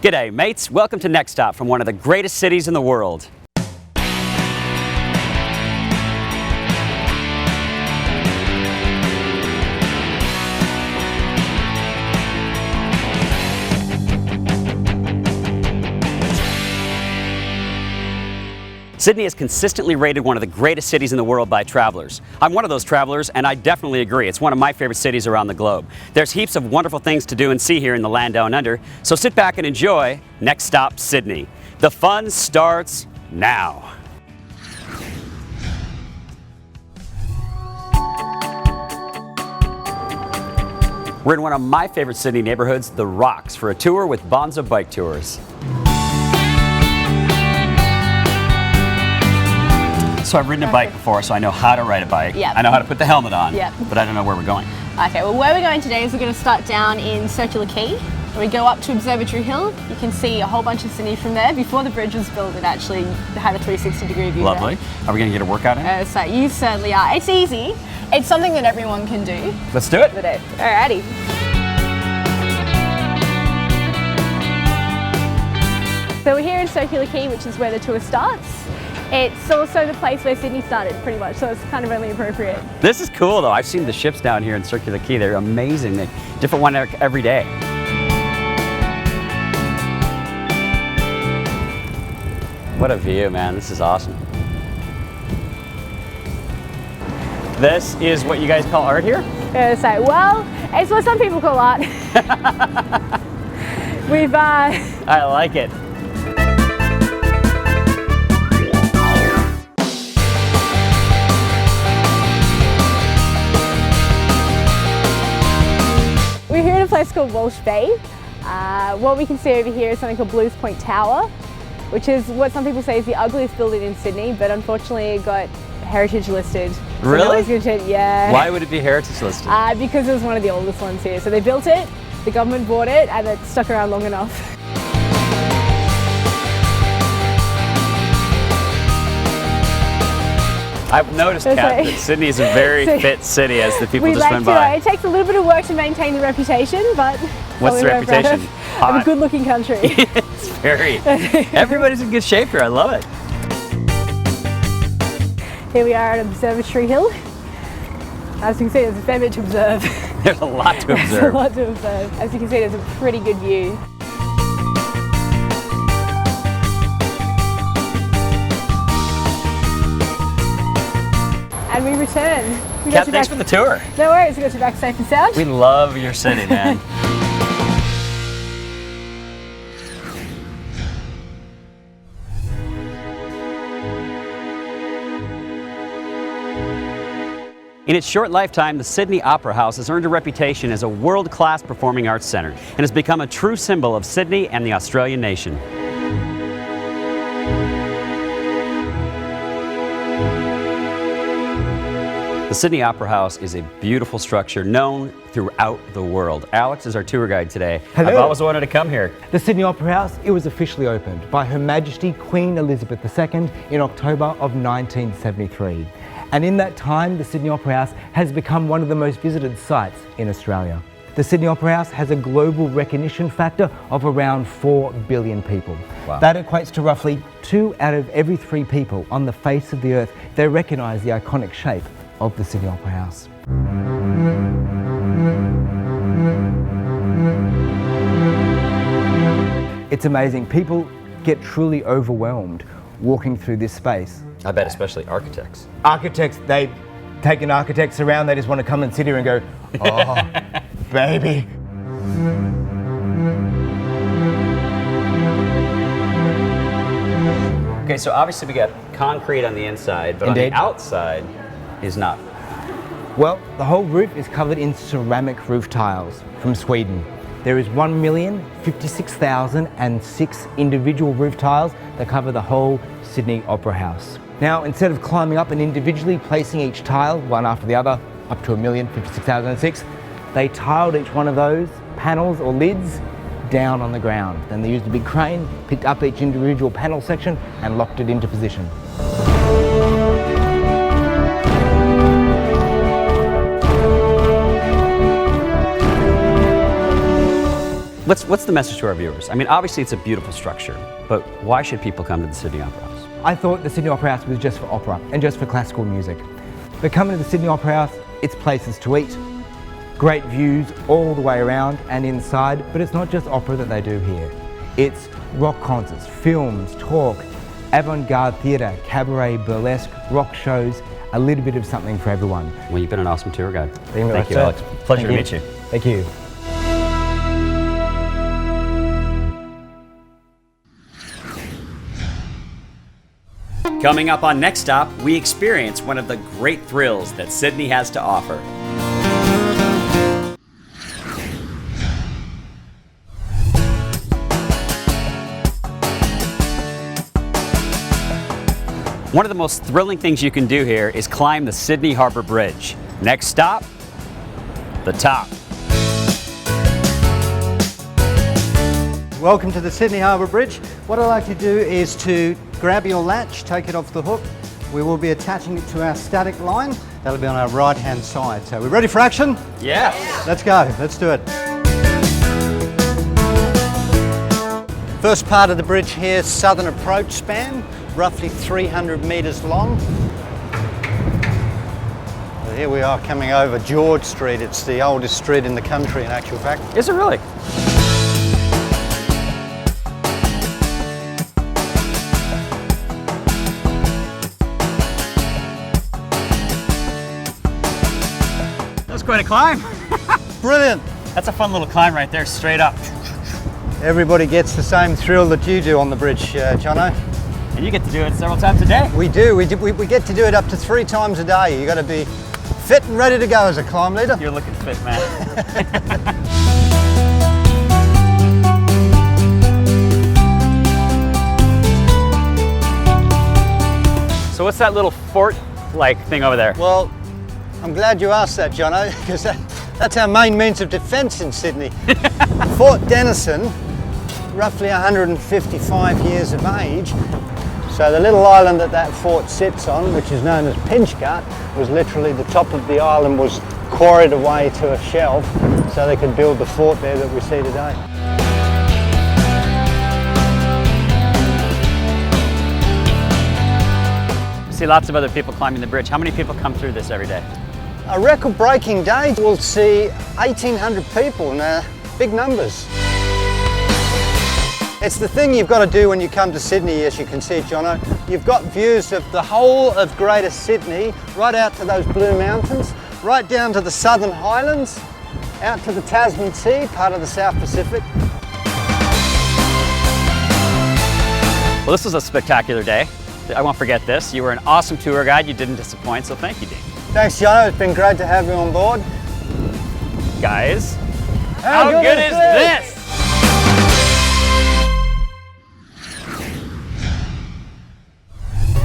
G'day mates, welcome to Next Stop from one of the greatest cities in the world. Sydney is consistently rated one of the greatest cities in the world by travelers. I'm one of those travelers, and I definitely agree. It's one of my favorite cities around the globe. There's heaps of wonderful things to do and see here in the land down under, so sit back and enjoy Next Stop Sydney. The fun starts now. We're in one of my favorite Sydney neighborhoods, The Rocks, for a tour with Bonza Bike Tours. So I've ridden a bike before, so I know how to ride a bike. Yep. I know how to put the helmet on, yep. But I don't know where we're going. Okay, well where we're going today is we're going to start down in Circular Quay. We go up to Observatory Hill. You can see a whole bunch of Sydney from there. Before the bridge was built, it actually had a 360-degree view. Lovely. There. Are we going to get a workout in? So you certainly are. It's easy. It's something that everyone can do. Let's do it. Alrighty. So we're here in Circular Quay, which is where the tour starts. It's also the place where Sydney started, pretty much, so it's kind of only appropriate. This is cool, though. I've seen the ships down here in Circular Quay. They're amazing. They're different one every day. What a view, man. This is awesome. This is what you guys call art here? Well, it's what some people call art. I like it. We're here in a place called Walsh Bay. What we can see over here is something called Blues Point Tower, which is what some people say is the ugliest building in Sydney, but unfortunately it got heritage listed. So really? Yeah. Why would it be heritage listed? Because it was one of the oldest ones here. So they built it, the government bought it, and it stuck around long enough. I've noticed, Kat, that Sydney is a very fit city as the people just went by. It takes a little bit of work to maintain the reputation, but... What's the reputation? Of a good-looking country. It's very... Everybody's in good shape here. I love it. Here we are at Observatory Hill. As you can see, there's a fair bit to observe. There's a lot to observe. There's a lot to observe. As you can see, there's a pretty good view. And we return. Kat, thanks for the tour. No worries, we got you back safe and sound. We love your city, man. In its short lifetime, the Sydney Opera House has earned a reputation as a world-class performing arts centre and has become a true symbol of Sydney and the Australian nation. The Sydney Opera House is a beautiful structure known throughout the world. Alex is our tour guide today. Hello. I've always wanted to come here. The Sydney Opera House, it was officially opened by Her Majesty Queen Elizabeth II in October of 1973. And in that time, the Sydney Opera House has become one of the most visited sites in Australia. The Sydney Opera House has a global recognition factor of around 4 billion people. Wow. That equates to roughly 2 out of every 3 people on the face of the earth. They recognise the iconic shape of the Sydney Opera House. It's amazing. People get truly overwhelmed walking through this space. I bet especially architects. Architects, they take an architects around, they just want to come and sit here and go, oh, baby. Okay, so obviously we got concrete on the inside, but Indeed. on the outside is not. Well, the whole roof is covered in ceramic roof tiles from Sweden. There is 1,056,006 individual roof tiles that cover the whole Sydney Opera House. Now, instead of climbing up and individually placing each tile, one after the other, up to 1,056,006, they tiled each one of those panels or lids down on the ground. Then they used a big crane, picked up each individual panel section and locked it into position. What's the message to our viewers? I mean, obviously it's a beautiful structure, but why should people come to the Sydney Opera House? I thought the Sydney Opera House was just for opera and just for classical music. But coming to the Sydney Opera House, it's places to eat, great views all the way around and inside, but it's not just opera that they do here. It's rock concerts, films, talk, avant-garde theatre, cabaret, burlesque, rock shows, a little bit of something for everyone. Well, you've been an awesome tour guide. Thank you, Alex. Pleasure to meet you. Thank you. Coming up on Next Stop, we experience one of the great thrills that Sydney has to offer. One of the most thrilling things you can do here is climb the Sydney Harbour Bridge. Next stop, the top. Welcome to the Sydney Harbour Bridge. What I'd like to do is to grab your latch, take it off the hook. We will be attaching it to our static line. That'll be on our right hand side. So we're ready for action? Yeah. Let's go, let's do it. First part of the bridge here, southern approach span, roughly 300 metres long. So here we are coming over George Street. It's the oldest street in the country in actual fact. Is it really? That's quite a climb. Brilliant. That's a fun little climb right there, straight up. Everybody gets the same thrill that you do on the bridge, Jono. And you get to do it several times a day. We do. We get to do it up to 3 times a day. You got to be fit and ready to go as a climb leader. You're looking fit, man. So what's that little fort-like thing over there? Well, I'm glad you asked that, Jono, because that's our main means of defence in Sydney. Fort Denison, roughly 155 years of age. So the little island that fort sits on, which is known as Pinchgut, was literally the top of the island was quarried away to a shelf so they could build the fort there that we see today. I see lots of other people climbing the bridge. How many people come through this every day? A record-breaking day will see 1,800 people, and big numbers. It's the thing you've got to do when you come to Sydney, as you can see, Jono. You've got views of the whole of Greater Sydney, right out to those Blue Mountains, right down to the Southern Highlands, out to the Tasman Sea, part of the South Pacific. Well, this was a spectacular day. I won't forget this. You were an awesome tour guide. You didn't disappoint, so thank you, Dean. Thanks, Jono. It's been great to have you on board. Guys, how good is this?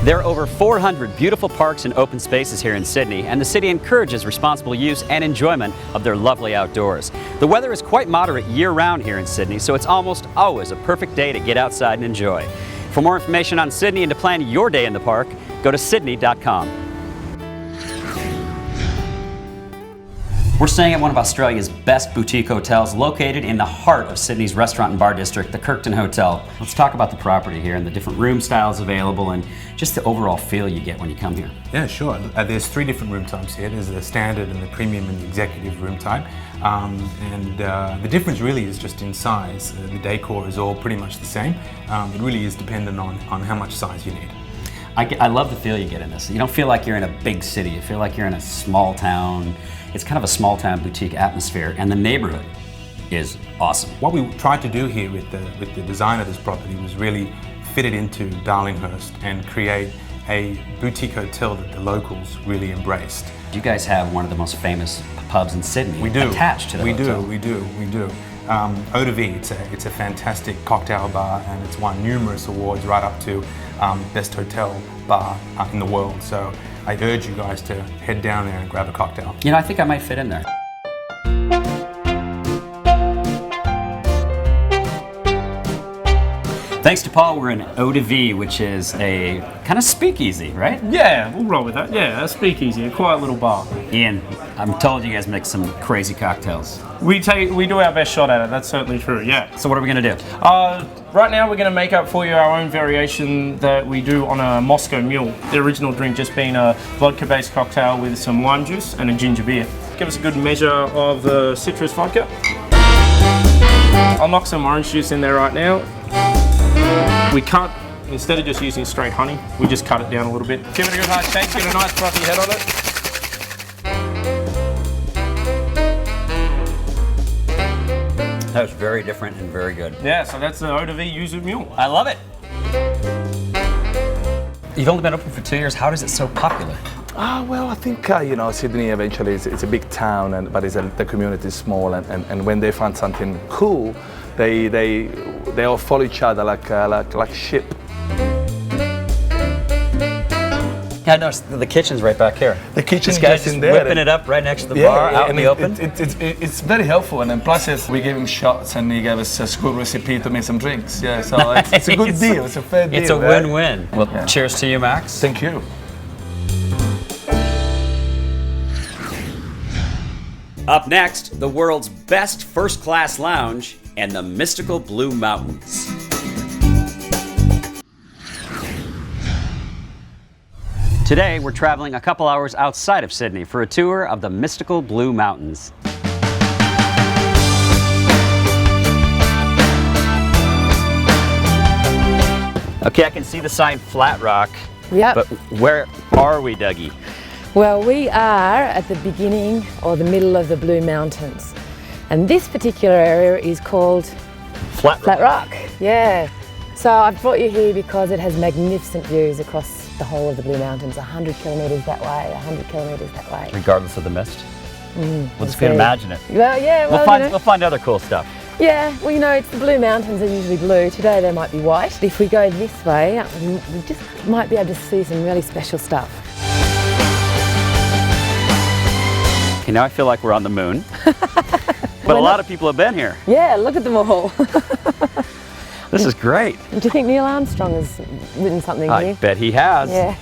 There are over 400 beautiful parks and open spaces here in Sydney, and the city encourages responsible use and enjoyment of their lovely outdoors. The weather is quite moderate year-round here in Sydney, so it's almost always a perfect day to get outside and enjoy. For more information on Sydney and to plan your day in the park, go to sydney.com. We're staying at one of Australia's best boutique hotels located in the heart of Sydney's restaurant and bar district, the Kirkton Hotel. Let's talk about the property here and the different room styles available and just the overall feel you get when you come here. Yeah, sure. There's 3 different room types here. There's the standard and the premium and the executive room type. The difference really is just in size. The decor is all pretty much the same. It really is dependent on how much size you need. I love the feel you get in this. You don't feel like you're in a big city. You feel like you're in a small town. It's kind of a small town boutique atmosphere, and the neighborhood is awesome. What we tried to do here with the design of this property was really fit it into Darlinghurst and create a boutique hotel that the locals really embraced. You guys have one of the most famous pubs in Sydney. We do. Attached to the hotel. We do. Eau de Vie, it's a fantastic cocktail bar, and it's won numerous awards right up to best hotel bar in the world. So I urge you guys to head down there and grab a cocktail. You know, I think I might fit in there. Thanks to Paul, we're in Eau de Vie, which is a kind of speakeasy, right? Yeah, we'll roll with that. Yeah, a speakeasy, a quiet little bar. Ian, I'm told you guys make some crazy cocktails. We do our best shot at it, that's certainly true, yeah. So what are we gonna do? Right now we're going to make up for you our own variation that we do on a Moscow Mule. The original drink just being a vodka-based cocktail with some lime juice and a ginger beer. Give us a good measure of the citrus vodka. I'll knock some orange juice in there right now. We cut, instead of just using straight honey, we just cut it down a little bit. Give it a good hard shake, get a nice fluffy head on it. That was very different and very good. Yeah, so that's the eau de vie yuzu mule. I love it. You've only been open for 2 years. How is it so popular? Well, I think, Sydney eventually is a big town, but the community is small, and when they find something cool, they all follow each other like sheep. Yeah, I noticed the kitchen's right back here. The kitchen this is guy's just in there. Whipping it up right next to the bar, out in the open. It's very helpful, and then plus we gave him shots, and he gave us a good recipe to make some drinks. Yeah, so Nice. it's a good deal. It's a fair deal. It's a win-win. Well, Yeah. cheers to you, Max. Thank you. Up next, the world's best first-class lounge and the mystical Blue Mountains. Today, we're traveling a couple hours outside of Sydney for a tour of the mystical Blue Mountains. Okay, I can see the sign Flat Rock, Yep. but where are we, Duggie? Well, we are at the beginning or the middle of the Blue Mountains. And this particular area is called Flat Rock. Yeah. So I've brought you here because it has magnificent views across the whole of the Blue Mountains, 100 kilometres that way, 100 kilometres that way. Regardless of the mist? We'll just very- imagine it. Well, yeah, well, We'll find other cool stuff. yeah, well, it's the Blue Mountains are usually blue. Today they might be white. If we go this way, we just might be able to see some really special stuff. Okay, now I feel like we're on the moon. But a lot of people have been here. Yeah, look at them all. This is great. Do you think Neil Armstrong has written something I here? bet he has. Yeah.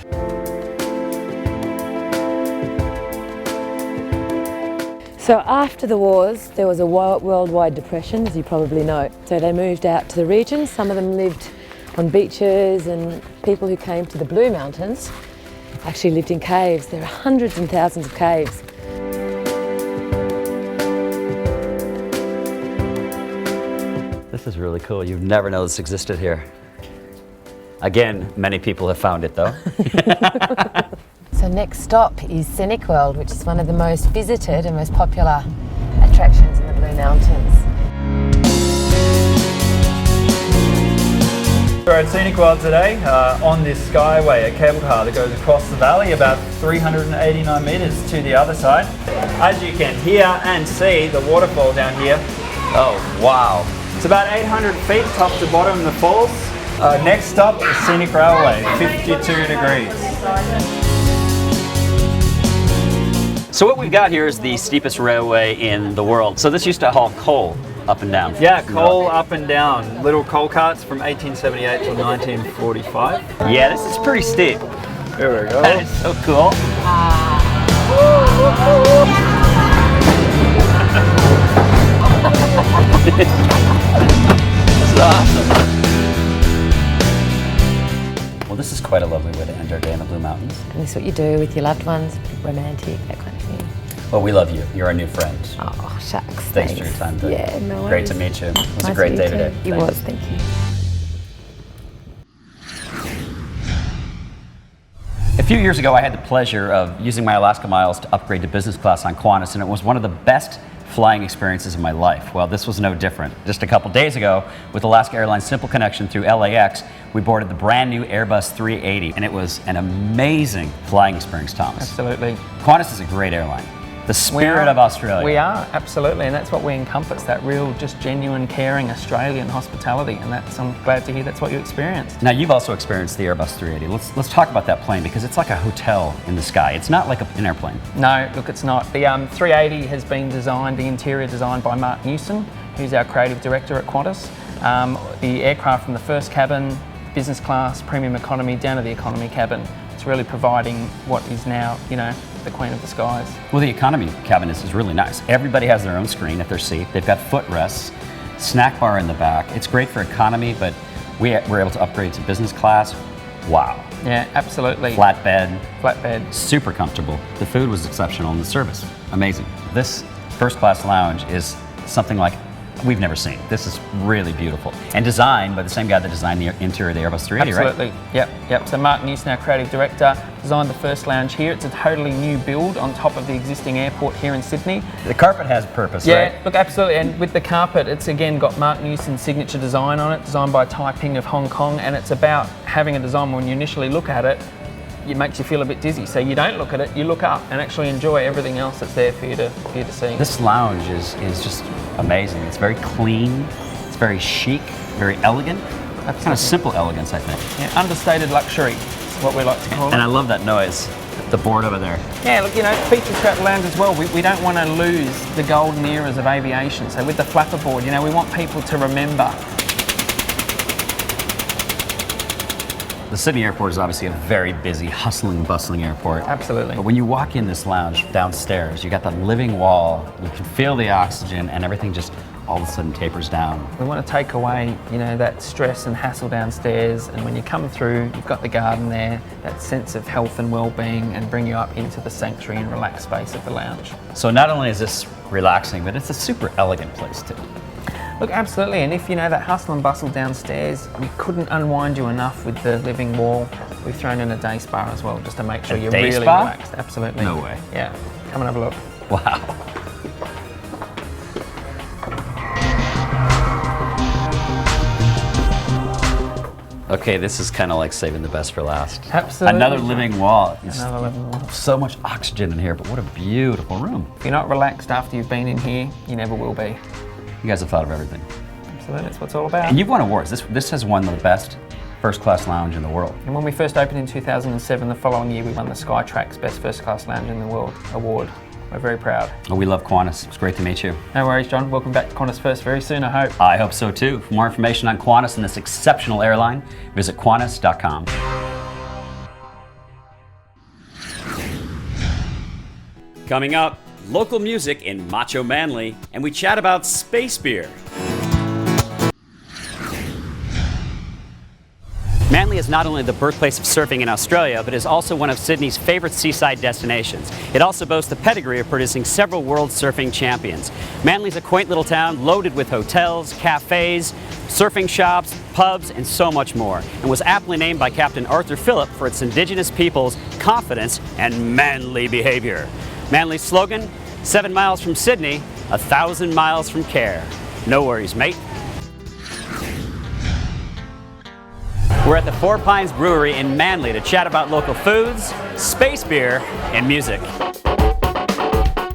So after the wars, there was a worldwide depression, as you probably know. So they moved out to the region. Some of them lived on beaches, and people who came to the Blue Mountains actually lived in caves. There are hundreds and thousands of caves. This is really cool. You'd never know this existed here. Again, many people have found it though. So next stop is Scenic World, which is one of the most visited and most popular attractions in the Blue Mountains. We're at Scenic World today on this skyway, a cable car that goes across the valley about 389 metres to the other side. As you can hear and see, the waterfall down here, Oh, wow. it's about 800 feet top to bottom in the falls. Next stop is Scenic Railway, 52 degrees. So what we've got here is the steepest railway in the world. So this used to haul coal up and down. Yeah, coal up and down. Little coal carts from 1878 to 1945. Yeah, this is pretty steep. There we go. That is so cool. This is awesome. Well, this is quite a lovely way to end our day in the Blue Mountains. And this is what you do with your loved ones, romantic, that kind of thing. Well, we love you. You're our new friend. Oh, shucks. Thanks for your time, Doug. Yeah, no Great to worries. meet you. It was Nice a great to day meet you today. too. It Thanks. was, thank you. A few years ago, I had the pleasure of using my Alaska miles to upgrade to business class on Qantas, and it was one of the best flying experiences of my life. Well, this was no different. Just a couple days ago, with Alaska Airlines Simple Connection through LAX, we boarded the brand new Airbus 380, and it was an amazing flying experience, Thomas. Absolutely. Qantas is a great airline. The spirit of Australia. We are, absolutely, and that's what we encompass, that real, just genuine, caring Australian hospitality, and I'm glad to hear that's what you experienced. Now, you've also experienced the Airbus 380. Let's talk about that plane, because it's like a hotel in the sky. It's not like an airplane. No, look, it's not. The 380 has been designed, the interior designed by Mark Newson, who's our creative director at Qantas. The aircraft from the first cabin, business class, premium economy, down to the economy cabin, it's really providing what is now, you know, the queen of the skies. Well, the economy cabin is really nice. Everybody has their own screen at their seat. They've got footrests, snack bar in the back. It's great for economy, but we're able to upgrade to business class. Wow. Yeah, absolutely. Flatbed. Super comfortable. The food was exceptional and the service, amazing. This first class lounge is something like we've never seen. This is really beautiful. And designed by the same guy that designed the interior of the Airbus 380, Absolutely. right? Yep. So Mark Newson, our creative director, designed the first lounge here. It's a totally new build on top of the existing airport here in Sydney. The carpet has purpose, right? Yeah, look, absolutely. And with the carpet, it's again got Mark Newson's signature design on it, designed by Taiping of Hong Kong. And it's about having a design when you initially look at it, it makes you feel a bit dizzy. So you don't look at it, you look up and actually enjoy everything else that's there for you to see. This lounge is just amazing. It's very clean, it's very chic, very elegant. That's kind of simple elegance, I think. Yeah, understated luxury is what we like to call it. And I love that noise, the board over there. Yeah, look, you know, features throughout the lounge as well. We don't want to lose the golden eras of aviation. So with the flapper board, you know, we want people to remember. The Sydney airport is obviously a very busy, hustling, bustling airport. Absolutely. But when you walk in this lounge downstairs, you got that living wall, you can feel the oxygen, and everything just all of a sudden tapers down. We want to take away, you know, that stress and hassle downstairs, and when you come through, you've got the garden there, that sense of health and well-being, and bring you up into the sanctuary and relaxed space of the lounge. So not only is this relaxing, but it's a super elegant place too. Look, absolutely, and if you know that hustle and bustle downstairs, we couldn't unwind you enough with the living wall. We've thrown in a day spa as well, just to make sure you're really relaxed. Absolutely. No way. Yeah, come and have a look. Wow. Okay, this is kind of like saving the best for last. Absolutely. Another living wall. Another living wall. So much oxygen in here, but what a beautiful room. If you're not relaxed after you've been in here, you never will be. You guys have thought of everything. Absolutely, that's what it's all about. And you've won awards. This has won the best first-class lounge in the world. And when we first opened in 2007, the following year we won the Skytrax Best First-Class Lounge in the World award. We're very proud. Oh, we love Qantas. It's great to meet you. No worries, John. Welcome back to Qantas First very soon, I hope. I hope so too. For more information on Qantas and this exceptional airline, visit Qantas.com. Coming up, local music in Macho Manly, and we chat about space beer. Manly is not only the birthplace of surfing in Australia, but is also one of Sydney's favorite seaside destinations. It also boasts the pedigree of producing several world surfing champions. Manly's a quaint little town loaded with hotels, cafes, surfing shops, pubs, and so much more, and was aptly named by Captain Arthur Phillip for its indigenous people's confidence and manly behavior. Manly's slogan, 7 miles from Sydney, 1,000 miles from care. No worries, mate. We're at the Four Pines Brewery in Manly to chat about local foods, space beer, and music.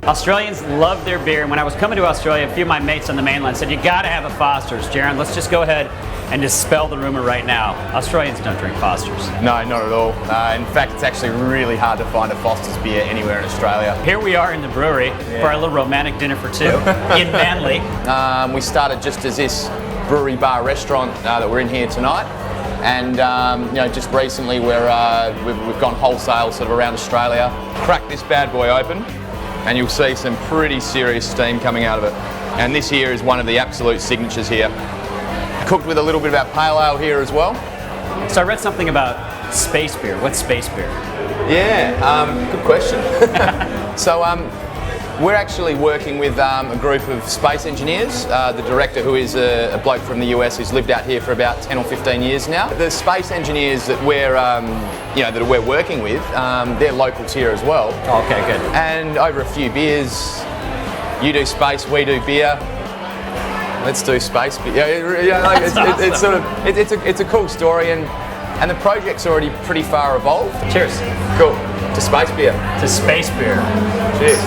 Australians love their beer, and when I was coming to Australia, a few of my mates on the mainland said, you gotta have a Foster's. Jaron, let's just go ahead and dispel the rumor right now. Australians don't drink Foster's. No, not at all. In fact, it's actually really hard to find a Foster's beer anywhere in Australia. Here we are in the brewery for our little romantic dinner for two in Manly. We started just as this brewery bar restaurant that we're in here tonight. And you know, just recently we've gone wholesale sort of around Australia. Crack this bad boy open and you'll see some pretty serious steam coming out of it. And this here is one of the absolute signatures here. Cooked with a little bit of our pale ale here as well. So I read something about space beer. What's space beer? Yeah, good question. So we're actually working with a group of space engineers. The director, who is a bloke from the US who's lived out here for about 10 or 15 years now. The space engineers that we're working with, they're locals here as well. Okay, good. And over a few beers, you do space, we do beer. Let's do space beer. It's a cool story, and the project's already pretty far evolved. Cheers. Cool. To space beer. To space beer. Cheers.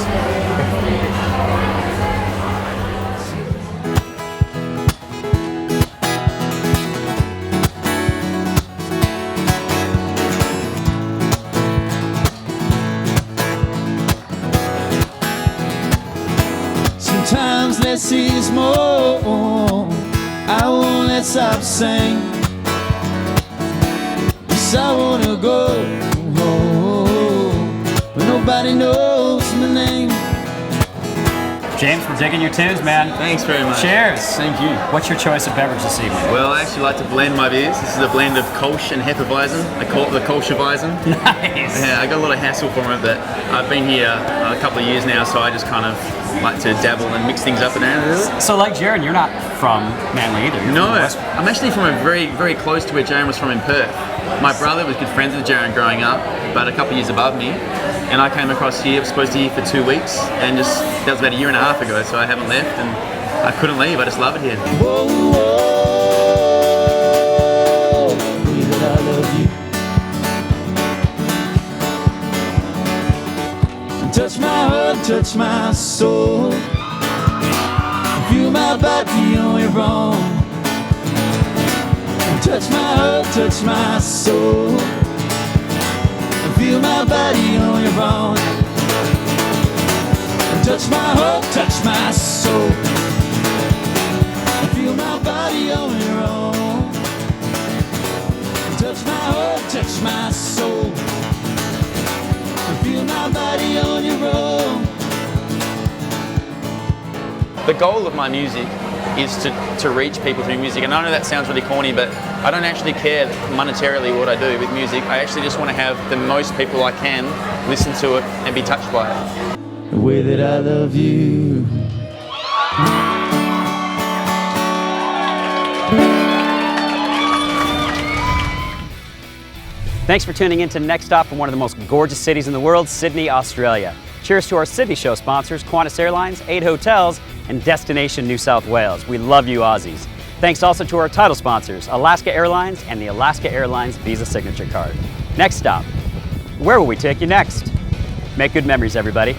Sometimes less is more. I won't let stop saying, yes, I wanna go home. nobody knows my name. James, we're digging your tunes, man. Thanks very much. Cheers. Thank you. What's your choice of beverage this evening? Well, I actually like to blend my beers. This is a blend of Kolsch and Hefeweizen. I call it the Kolschweizen. Nice. Yeah, I got a lot of hassle from it, but I've been here a couple of years now, so I just kind of like to dabble and mix things up and down. So like Jaron, you're not from Manly either. You're No, from the West. I'm actually from a very close to where Jaron was from in Perth. My brother was good friends with Jaron growing up, about a couple of years above me. And I came across here, I was supposed to be here for 2 weeks, and just that was about a year and a half ago, so I haven't left, and I couldn't leave. I just love it here. Whoa, whoa, way that I love you. Touch my heart, touch my soul. Feel my body on your own. Touch my heart, touch my soul. Feel my body on your own. Touch my heart, touch my soul. Feel my body on your own. Touch my heart, touch my soul. Feel my body on your own. The goal of my music is to reach people through music, and I know that sounds really corny, but I don't actually care monetarily what I do with music. I actually just want to have the most people I can listen to it and be touched by it. The way that I love you. Thanks for tuning in to Next Stop from one of the most gorgeous cities in the world, Sydney, Australia. Cheers to our Sydney show sponsors, Qantas Airlines, 8 hotels, and Destination New South Wales. We love you Aussies. Thanks also to our title sponsors, Alaska Airlines and the Alaska Airlines Visa Signature Card. Next stop, where will we take you next? Make good memories, everybody.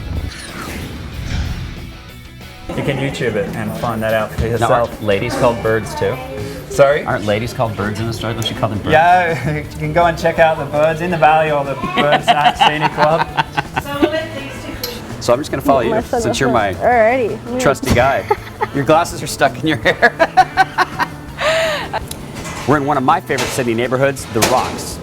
You can YouTube it and find that out for Now, yourself. aren't ladies called birds too? Sorry? Aren't ladies called birds in Australia? Don't you call them birds? Yeah, you can go and check out the birds in the valley or the Bronte Scenic World. So I'm just going to follow you since you're my Alrighty. trusty guide. Your glasses are stuck in your hair. We're in one of my favorite Sydney neighborhoods, The Rocks.